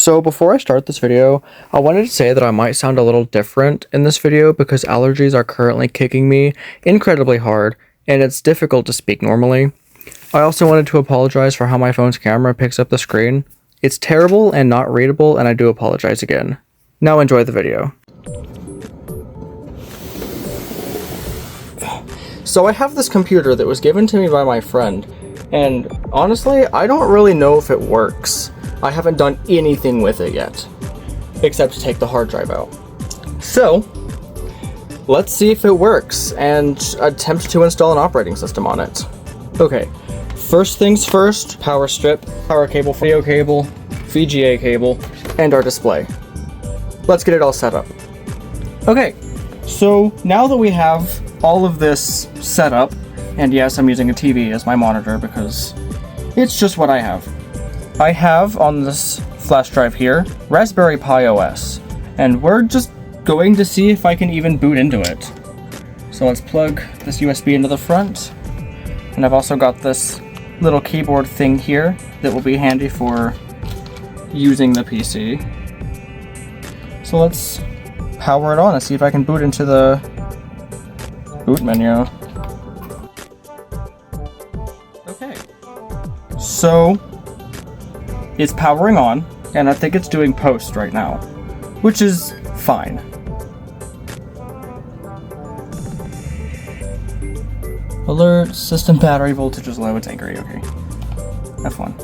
So before I start this video, I wanted to say that I might sound a little different in this video because allergies are currently kicking me incredibly hard, and it's difficult to speak normally. I also wanted to apologize for how my phone's camera picks up the screen. It's terrible and not readable, and I do apologize again. Now enjoy the video. So I have this computer that was given to me by my friend, and honestly, I don't really know if it works. I haven't done anything with it yet, except take the hard drive out. So, let's see if it works and attempt to install an operating system on it. Okay, first things first, power strip, power cable, video cable, VGA cable, and our display. Let's get it all set up. Okay, so now that we have all of this set up, and yes, I'm using a TV as my monitor because it's just what I have. I have on this flash drive here, Raspberry Pi OS, and we're just going to see if I can even boot into it. So let's plug this USB into the front, and I've also got this little keyboard thing here that will be handy for using the PC. So let's power it on and see if I can boot into the boot menu. Okay, so it's powering on, and I think it's doing post right now, which is fine. Alert, system battery voltage is low, it's angry, okay. F1.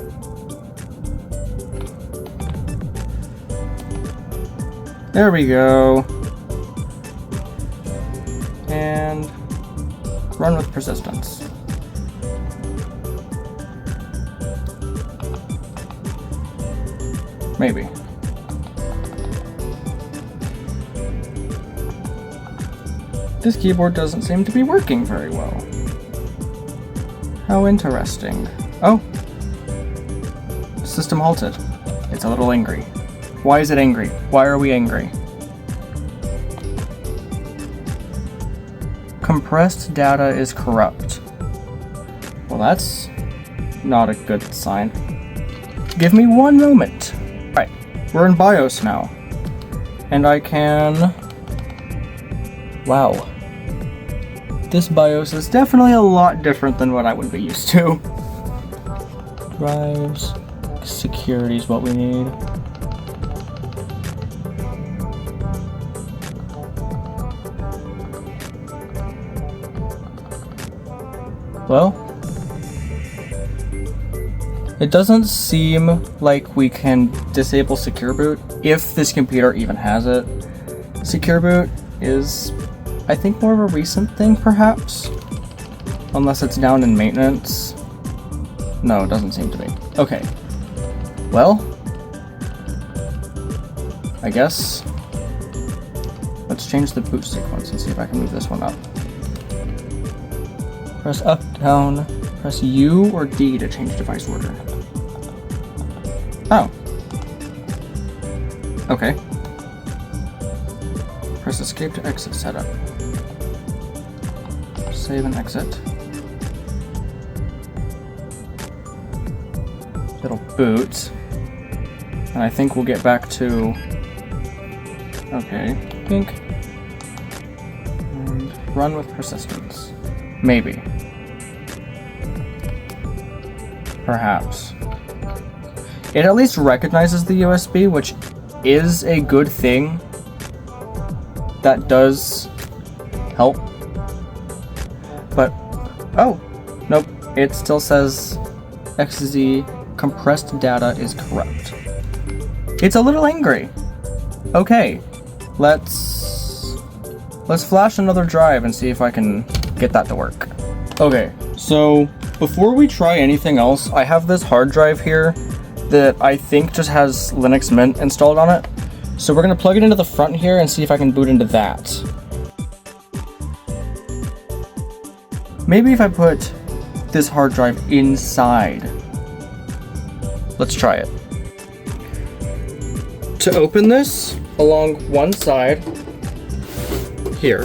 There we go. And run with persistence. Maybe. This keyboard doesn't seem to be working very well. How interesting. Oh! System halted. It's a little angry. Why is it angry? Why are we angry? Compressed data is corrupt. Well, that's not a good sign. Give me one moment. Alright, we're in BIOS now. And I can... Wow. This BIOS is definitely a lot different than what I would be used to. Drives, security is what we need. Well, it doesn't seem like we can disable Secure Boot, if this computer even has it. Secure Boot is, I think, more of a recent thing, perhaps? Unless it's down in maintenance. No, it doesn't seem to be. Okay. Well, I guess let's change the boot sequence and see if I can move this one up. Press up, down, press U or D to change device order. Oh. Okay. Press escape to exit setup. Save and exit. It'll boot. And I think we'll get back to... Okay, pink. And run with persistence. Maybe. Perhaps. It at least recognizes the USB, which is a good thing. That does help. But, oh, nope. It still says XZ compressed data is corrupt. It's a little angry. Okay, let's flash another drive and see if I can get that to work. Okay, so before we try anything else, I have this hard drive here that I think just has Linux Mint installed on it. So we're gonna plug it into the front here and see if I can boot into that. Maybe if I put this hard drive inside. Let's try it. To open this, along one side, here,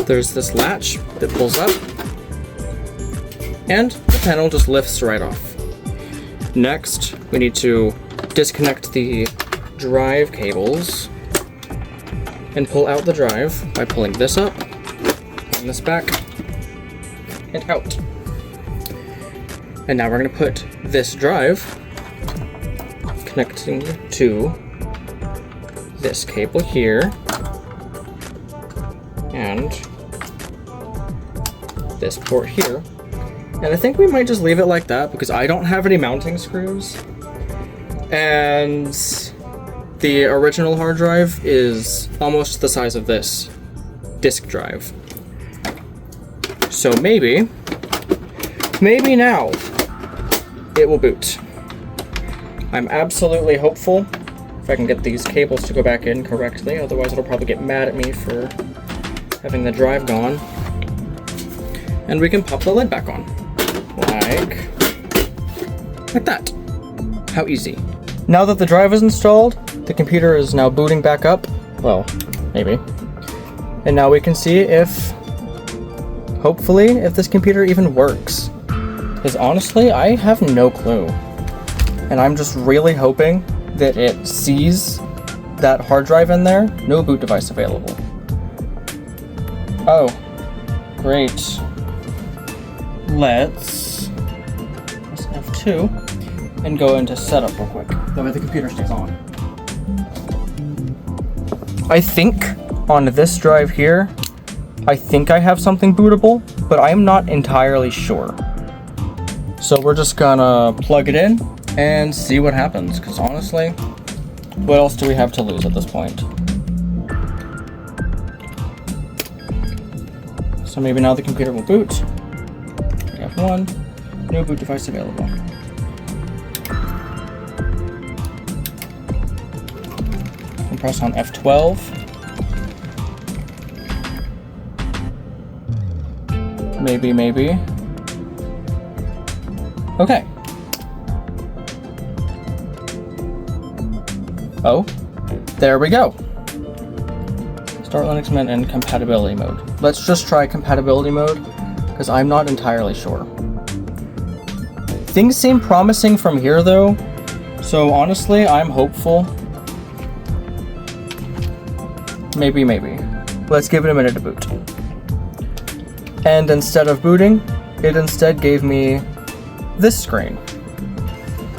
there's this latch that pulls up, and the panel just lifts right off. Next, we need to disconnect the drive cables and pull out the drive by pulling this up, pulling this back, and out. And now we're going to put this drive connecting to this cable here and this port here. And I think we might just leave it like that because I don't have any mounting screws. And the original hard drive is almost the size of this disk drive. So maybe now it will boot. I'm absolutely hopeful if I can get these cables to go back in correctly, otherwise it'll probably get mad at me for having the drive gone. And we can pop the lid back on. Like that. How easy. Now that the drive is installed, the computer is now booting back up. Well, maybe. And now we can see if, hopefully, if this computer even works. Because honestly, I have no clue. And I'm just really hoping that it sees that hard drive in there. No boot device available. Oh, great. Let's F2 and go into setup real quick. That way the computer stays on. I think on this drive here, I think I have something bootable, but I'm not entirely sure. So we're just gonna plug it in and see what happens, because honestly, what else do we have to lose at this point? So maybe now the computer will boot. F1, no boot device available. And press on F12. Maybe. Okay. Oh, there we go. Start Linux Mint in compatibility mode. Let's just try compatibility mode, because I'm not entirely sure. Things seem promising from here though, so honestly, I'm hopeful. Maybe. Let's give it a minute to boot. And instead of booting, it instead gave me this screen,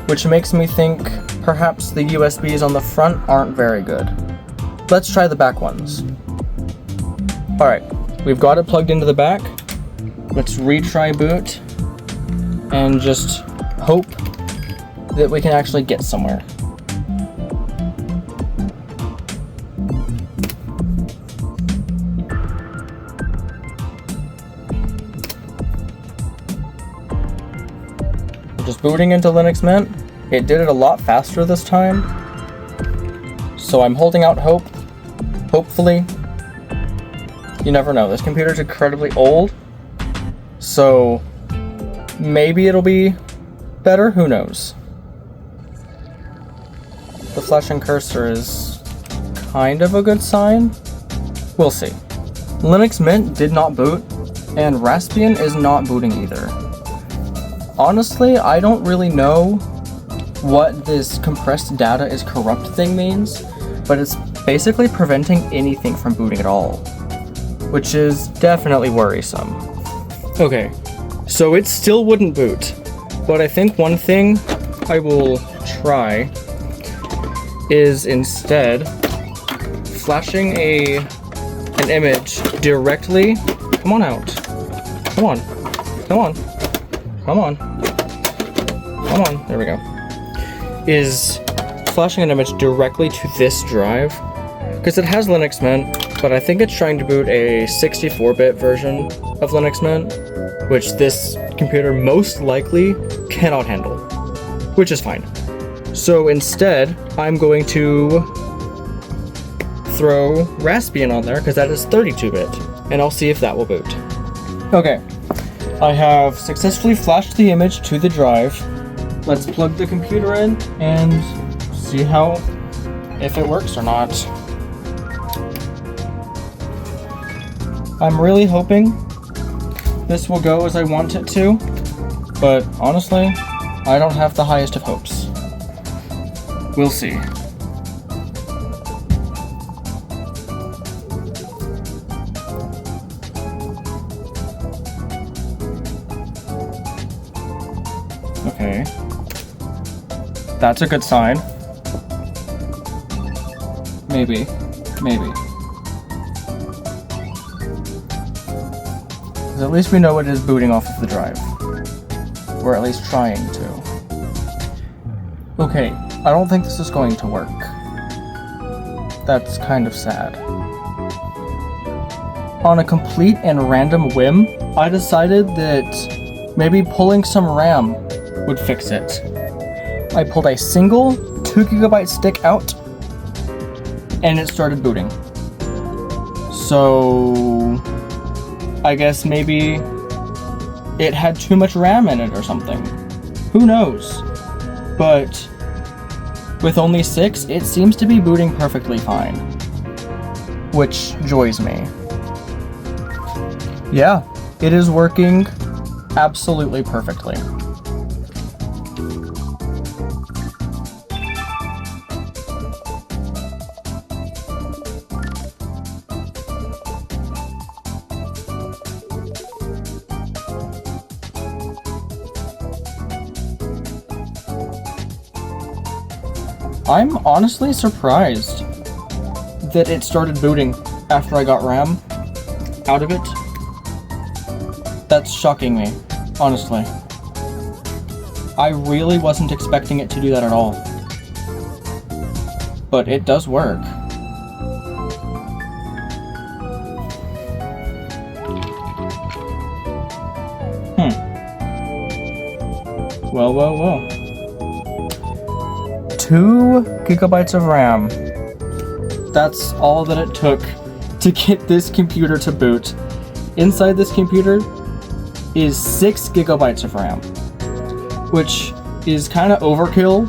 which makes me think perhaps the USBs on the front aren't very good. Let's try the back ones. Alright, we've got it plugged into the back. Let's retry boot and just hope that we can actually get somewhere. Just booting into Linux Mint. It did it a lot faster this time, so I'm holding out hope. Hopefully. You never know. This computer's incredibly old, so maybe it'll be better. Who knows? The flashing cursor is kind of a good sign. We'll see. Linux Mint did not boot, and Raspbian is not booting either. Honestly, I don't really know what this compressed data is corrupt thing means, but it's basically preventing anything from booting at all, which is definitely worrisome. Okay, so it still wouldn't boot, but I think one thing I will try is instead flashing an image directly. Come on out. Come on, there we go. Is flashing an image directly to this drive, because it has Linux Mint, but I think it's trying to boot a 64-bit version of Linux Mint, which this computer most likely cannot handle, which is fine. So instead, I'm going to throw Raspbian on there, because that is 32-bit, and I'll see if that will boot. Okay, I have successfully flashed the image to the drive. Let's plug the computer in and see if it works or not. I'm really hoping this will go as I want it to, but honestly, I don't have the highest of hopes. We'll see. Okay. That's a good sign. Maybe. Maybe. At least we know it is booting off of the drive. Or at least trying to. Okay, I don't think this is going to work. That's kind of sad. On a complete and random whim, I decided that maybe pulling some RAM would fix it. I pulled a single 2 GB stick out, and it started booting. So I guess maybe it had too much RAM in it or something. Who knows? But with only 6, it seems to be booting perfectly fine. Which joys me. Yeah, it is working absolutely perfectly. I'm honestly surprised that it started booting after I got RAM out of it. That's shocking me, honestly. I really wasn't expecting it to do that at all. But it does work. Well. 2 GB of RAM. That's all that it took to get this computer to boot. Inside this computer is 6 GB of RAM, which is kind of overkill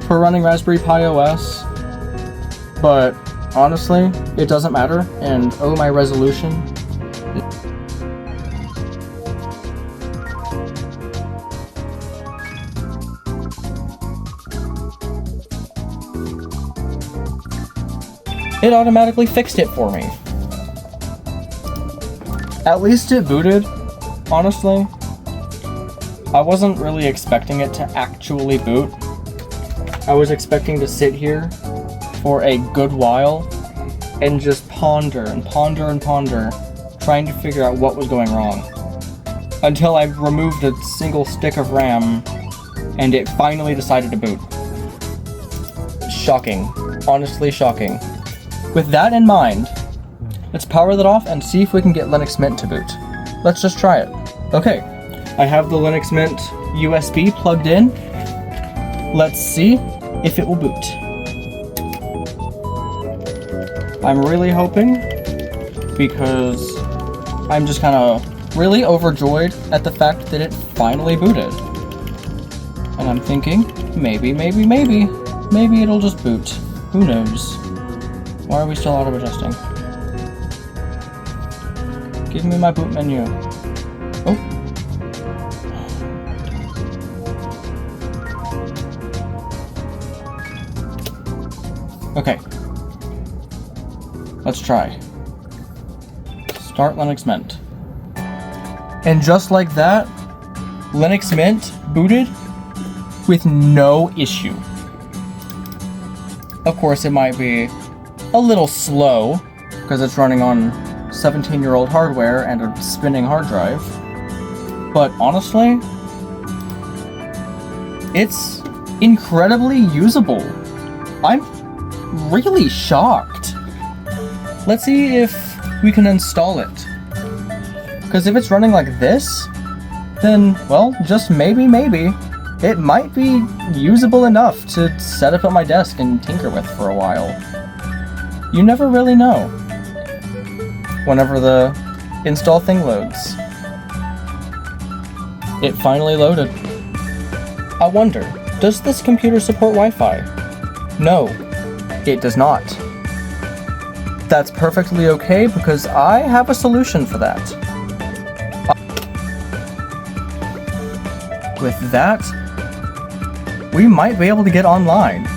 for running Raspberry Pi OS, but honestly, it doesn't matter, and oh, my resolution. It automatically fixed it for me. At least it booted, honestly. I wasn't really expecting it to actually boot. I was expecting to sit here for a good while and just ponder, trying to figure out what was going wrong. Until I removed a single stick of RAM and it finally decided to boot. Shocking. Honestly shocking. With that in mind, let's power that off and see if we can get Linux Mint to boot. Let's just try it. Okay, I have the Linux Mint USB plugged in. Let's see if it will boot. I'm really hoping, because I'm just kind of really overjoyed at the fact that it finally booted. And I'm thinking, maybe it'll just boot. Who knows? Why are we still auto-adjusting? Give me my boot menu. Oh. Okay. Let's try. Start Linux Mint. And just like that, Linux Mint booted with no issue. Of course, it might be a little slow, because it's running on 17-year-old hardware and a spinning hard drive. But honestly, it's incredibly usable. I'm really shocked. Let's see if we can install it. Because if it's running like this, then, well, just maybe, it might be usable enough to set up at my desk and tinker with for a while. You never really know whenever the install thing loads. It finally loaded. I wonder, does this computer support Wi-Fi? No, it does not. That's perfectly okay because I have a solution for that. With that, we might be able to get online.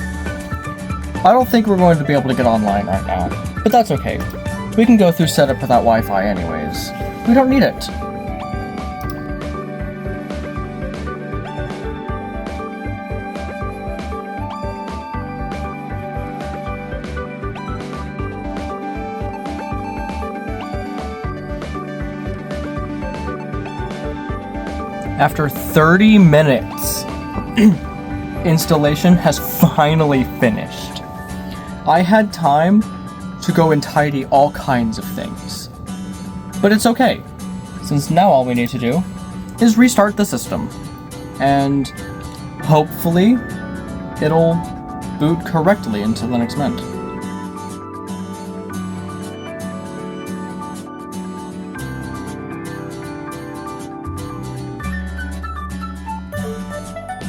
I don't think we're going to be able to get online right now, but that's okay. We can go through setup without Wi-Fi anyways. We don't need it. After 30 minutes, installation has finally finished. I had time to go and tidy all kinds of things. But it's okay, since now all we need to do is restart the system. And hopefully, it'll boot correctly into Linux Mint.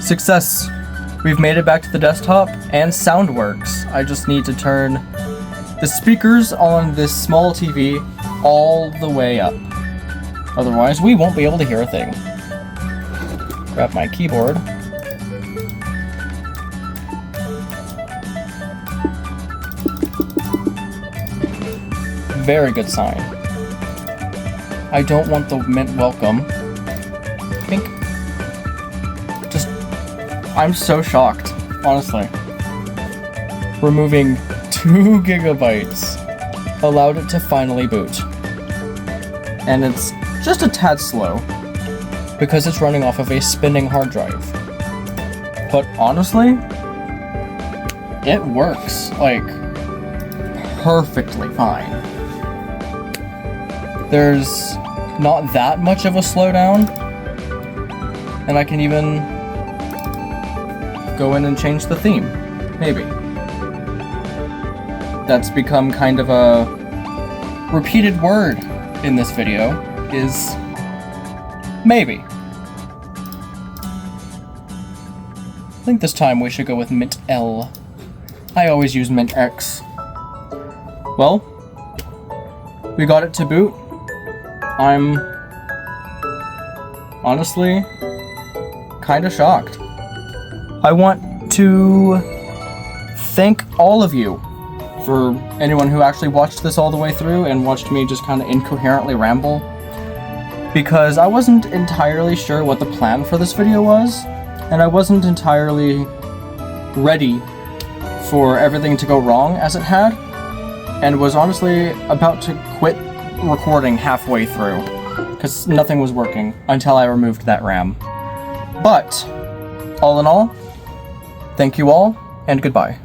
Success! We've made it back to the desktop, and sound works. I just need to turn the speakers on this small TV all the way up. Otherwise, we won't be able to hear a thing. Grab my keyboard. Very good sign. I don't want the Mint welcome. Pink. I'm so shocked, honestly. Removing 2 gigabytes allowed it to finally boot. And it's just a tad slow, because it's running off of a spinning hard drive. But honestly, it works, like, perfectly fine. There's not that much of a slowdown, and I can even go in and change the theme, maybe. That's become kind of a repeated word in this video, is maybe. I think this time we should go with Mint L. I always use Mint X. Well, we got it to boot. I'm honestly kind of shocked. I want to thank all of you, for anyone who actually watched this all the way through and watched me just kind of incoherently ramble, because I wasn't entirely sure what the plan for this video was, and I wasn't entirely ready for everything to go wrong as it had, and was honestly about to quit recording halfway through, because nothing was working until I removed that RAM. But, all in all, thank you all, and goodbye.